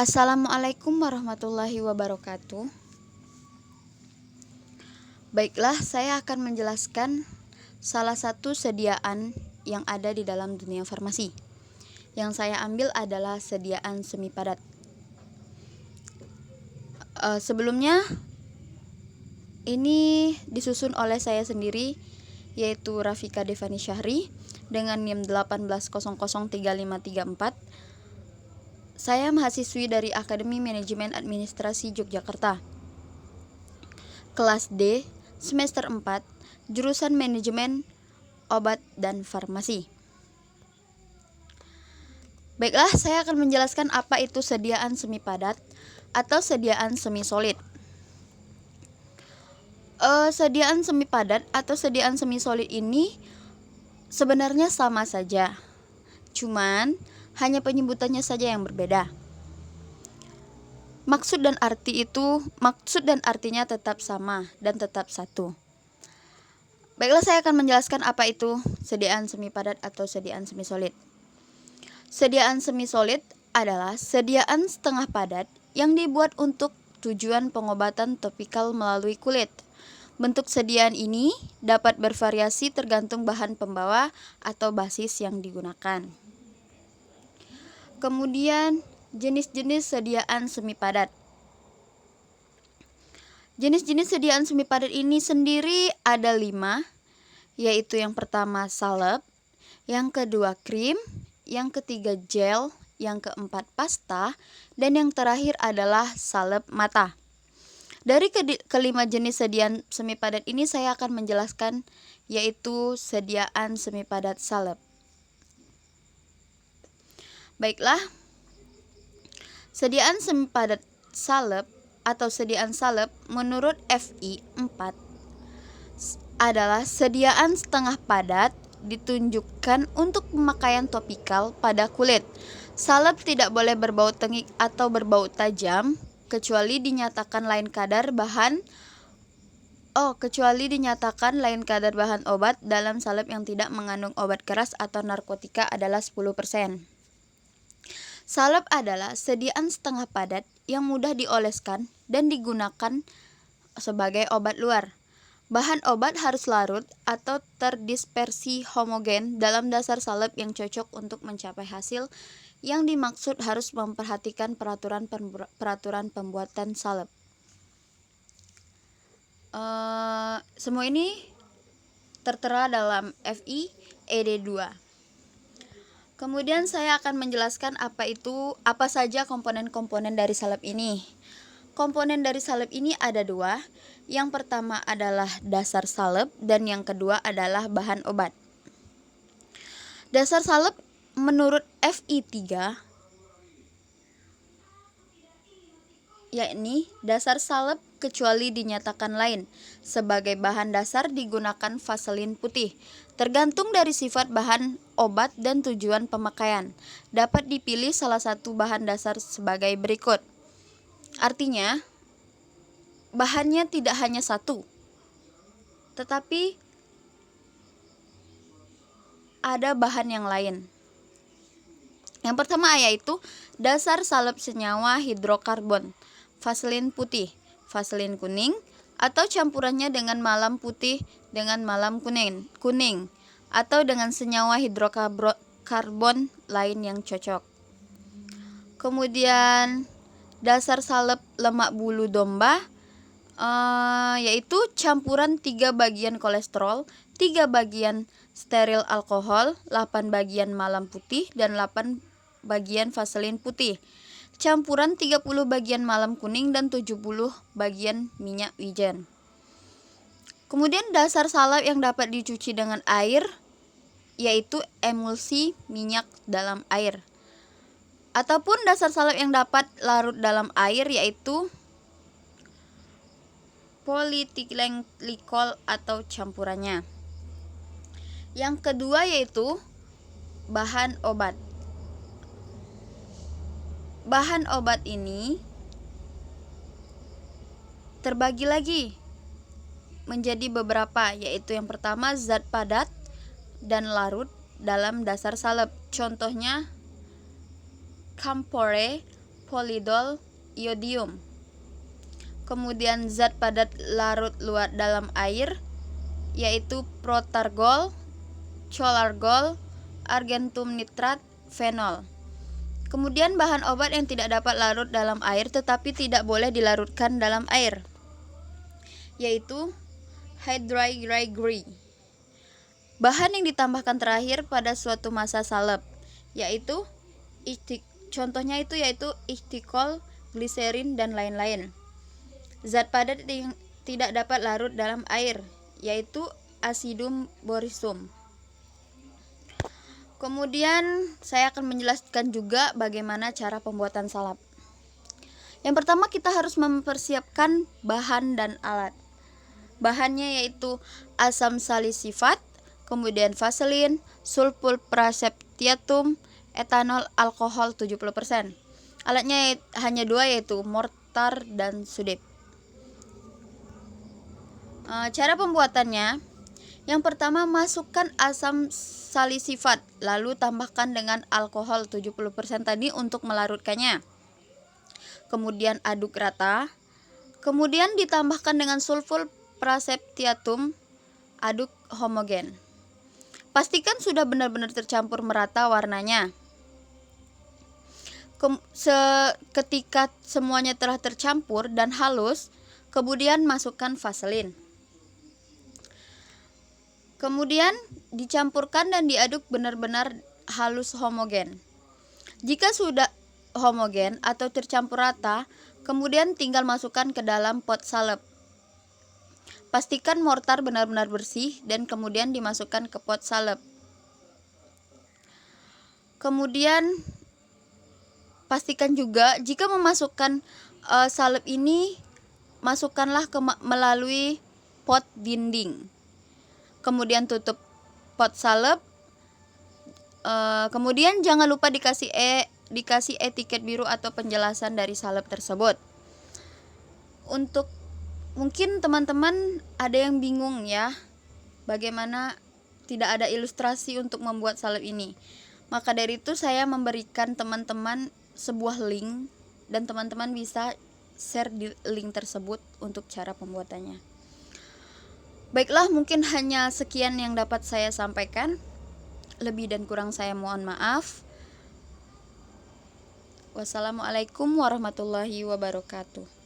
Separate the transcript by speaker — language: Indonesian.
Speaker 1: Assalamualaikum warahmatullahi wabarakatuh. Baiklah, saya akan menjelaskan salah satu sediaan yang ada di dalam dunia farmasi. Yang saya ambil adalah sediaan semi padat. Sebelumnya, ini disusun oleh saya sendiri, yaitu Rafika Devani Syahri, dengan NIM 18003534. Saya mahasiswi dari Akademi Manajemen Administrasi Yogyakarta, kelas D, semester 4, jurusan Manajemen Obat dan Farmasi. Baiklah, saya akan menjelaskan apa itu sediaan semi padat atau sediaan semi solid. Sediaan semi padat atau sediaan semi solid ini sebenarnya sama saja, cuman hanya penyebutannya saja yang berbeda. Maksud dan artinya tetap sama dan tetap satu. Baiklah, saya akan menjelaskan apa itu sediaan semi padat atau sediaan semi solid. Sediaan semi solid adalah sediaan setengah padat yang dibuat untuk tujuan pengobatan topikal melalui kulit. Bentuk sediaan ini dapat bervariasi tergantung bahan pembawa atau basis yang digunakan. Kemudian, jenis-jenis sediaan semi padat. Jenis-jenis sediaan semi padat ini sendiri ada 5, yaitu yang pertama salep, yang kedua krim, yang ketiga gel, yang keempat pasta, dan yang terakhir adalah salep mata. Dari kelima jenis sediaan semi padat ini saya akan menjelaskan, yaitu sediaan semi padat salep. Baiklah, sediaan semi padat salep atau sediaan salep menurut FI 4 adalah sediaan setengah padat ditunjukkan untuk pemakaian topikal pada kulit. Salep tidak boleh berbau tengik atau berbau tajam kecuali dinyatakan lain kadar bahan obat dalam salep yang tidak mengandung obat keras atau narkotika adalah 10%. Salep adalah sediaan setengah padat yang mudah dioleskan dan digunakan sebagai obat luar. Bahan obat harus larut atau terdispersi homogen dalam dasar salep yang cocok untuk mencapai hasil yang dimaksud. Harus memperhatikan peraturan pembuatan salep. Semua ini tertera dalam FI ED 2. Kemudian saya akan menjelaskan apa saja komponen-komponen dari salep ini. Komponen dari salep ini ada 2. Yang pertama adalah dasar salep dan yang kedua adalah bahan obat. Dasar salep menurut FI 3 yakni dasar salep kecuali dinyatakan lain. Sebagai bahan dasar digunakan vaselin putih. Tergantung dari sifat bahan obat dan tujuan pemakaian, dapat dipilih salah satu bahan dasar sebagai berikut. Artinya, bahannya tidak hanya satu, tetapi ada bahan yang lain. Yang pertama yaitu dasar salep senyawa hidrokarbon, vaselin putih, vaselin kuning, atau campurannya dengan malam putih dengan malam kuning atau dengan senyawa hidrokarbon lain yang cocok. Kemudian dasar salep lemak bulu domba, yaitu campuran 3 bagian kolesterol, 3 bagian steril alkohol, 8 bagian malam putih, dan 8 bagian vaselin putih. Campuran 30 bagian malam kuning dan 70 bagian minyak wijen. Kemudian dasar salep yang dapat dicuci dengan air, yaitu emulsi minyak dalam air. Ataupun dasar salep yang dapat larut dalam air, yaitu polietilenglikol atau campurannya. Yang kedua yaitu bahan obat. Bahan obat ini terbagi lagi menjadi beberapa, yaitu yang pertama zat padat dan larut dalam dasar salep. Contohnya camphore, polidol, iodium. Kemudian zat padat larut luar dalam air yaitu protargol, cholargol, argentum nitrat, fenol. Kemudian bahan obat yang tidak dapat larut dalam air tetapi tidak boleh dilarutkan dalam air yaitu hydrygry. Bahan yang ditambahkan terakhir pada suatu masa salep yaitu contohnya yaitu istikol, gliserin dan lain-lain. Zat padat yang tidak dapat larut dalam air yaitu acidum borisum. Kemudian saya akan menjelaskan juga bagaimana cara pembuatan salep. Yang pertama kita harus mempersiapkan bahan dan alat. Bahannya yaitu asam salisifat, kemudian vaselin, sulfur prasetytum, etanol alkohol 70%. Alatnya hanya dua yaitu mortar dan sudep. Cara pembuatannya, yang pertama masukkan asam salisifat, lalu tambahkan dengan alkohol 70% tadi untuk melarutkannya. Kemudian aduk rata. Kemudian ditambahkan dengan sulfur prasetytum, aduk homogen. Pastikan sudah benar-benar tercampur merata warnanya. Ketika semuanya telah tercampur dan halus, kemudian masukkan vaselin. Kemudian dicampurkan dan diaduk benar-benar halus homogen. Jika sudah homogen atau tercampur rata, kemudian tinggal masukkan ke dalam pot salep. Pastikan mortar benar-benar bersih dan kemudian dimasukkan ke pot salep. Kemudian pastikan juga jika memasukkan salep ini, masukkanlah melalui pot dinding. Kemudian tutup pot salep. Kemudian jangan lupa dikasih etiket biru atau penjelasan dari salep tersebut. Untuk mungkin teman-teman ada yang bingung ya, bagaimana tidak ada ilustrasi untuk membuat salep ini. Maka dari itu saya memberikan teman-teman sebuah link dan teman-teman bisa share di link tersebut untuk cara pembuatannya. Baiklah, mungkin hanya sekian yang dapat saya sampaikan. Lebih dan kurang saya mohon maaf. Wassalamualaikum warahmatullahi wabarakatuh.